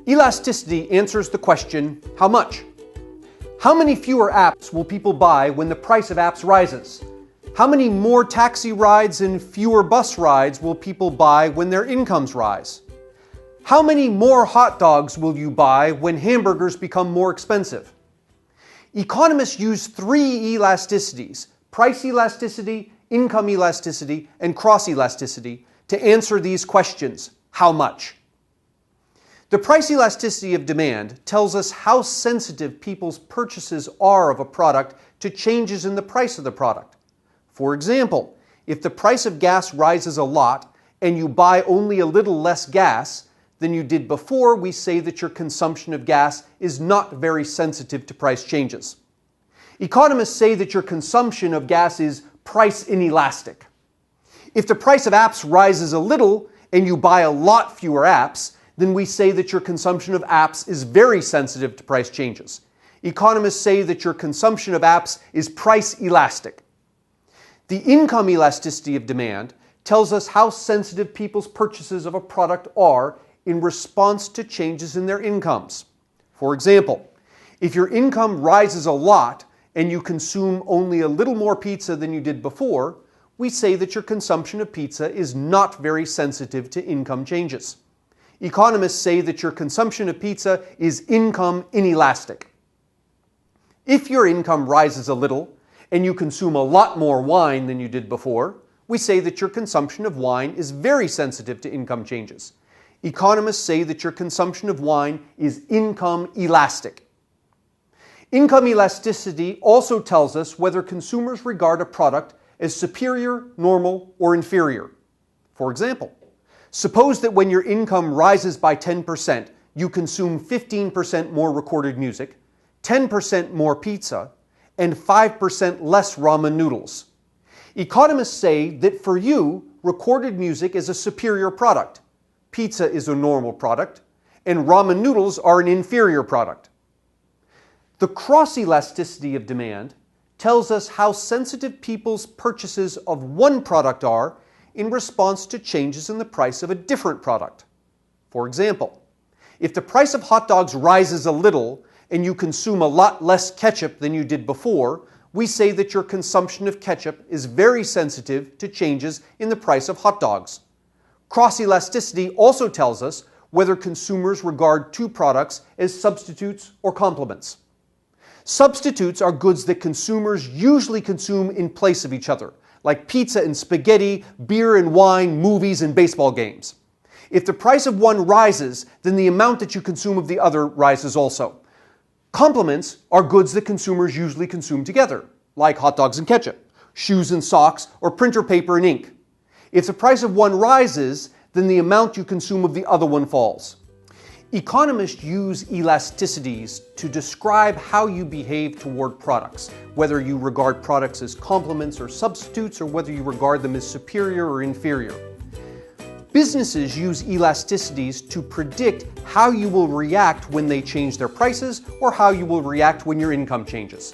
Elasticity answers the question, how much? How many fewer apps will people buy when the price of apps rises? How many more taxi rides and fewer bus rides will people buy when their incomes rise? How many more hot dogs will you buy when hamburgers become more expensive? Economists use three elasticities, price elasticity, income elasticity, and cross elasticity, to answer these questions, how much? The price elasticity of demand tells us how sensitive people's purchases are of a product to changes in the price of the product. For example, if the price of gas rises a lot and you buy only a little less gas than you did before, we say that your consumption of gas is not very sensitive to price changes. Economists say that your consumption of gas is price inelastic. If the price of apps rises a little and you buy a lot fewer apps, then we say that your consumption of apps is very sensitive to price changes. Economists say that your consumption of apps is price elastic. The income elasticity of demand tells us how sensitive people's purchases of a product are in response to changes in their incomes. For example, if your income rises a lot and you consume only a little more pizza than you did before, we say that your consumption of pizza is not very sensitive to income changes. Economists say that your consumption of pizza is income inelastic. If your income rises a little and you consume a lot more wine than you did before, we say that your consumption of wine is very sensitive to income changes. Economists say that your consumption of wine is income elastic. Income elasticity also tells us whether consumers regard a product as superior, normal, or inferior. For example, suppose that when your income rises by 10%, you consume 15% more recorded music, 10% more pizza, and 5% less ramen noodles. Economists say that for you, recorded music is a superior product, pizza is a normal product, and ramen noodles are an inferior product. The cross elasticity of demand tells us how sensitive people's purchases of one product are in response to changes in the price of a different product. For example, if the price of hot dogs rises a little and you consume a lot less ketchup than you did before, we say that your consumption of ketchup is very sensitive to changes in the price of hot dogs. Cross-elasticity also tells us whether consumers regard two products as substitutes or complements. Substitutes are goods that consumers usually consume in place of each other, like pizza and spaghetti, beer and wine, movies and baseball games. If the price of one rises, then the amount that you consume of the other rises also. Complements are goods that consumers usually consume together, like hot dogs and ketchup, shoes and socks, or printer paper and ink. If the price of one rises, then the amount you consume of the other one falls. Economists use elasticities to describe how you behave toward products, whether you regard products as complements or substitutes, or whether you regard them as superior or inferior. Businesses use elasticities to predict how you will react when they change their prices or how you will react when your income changes.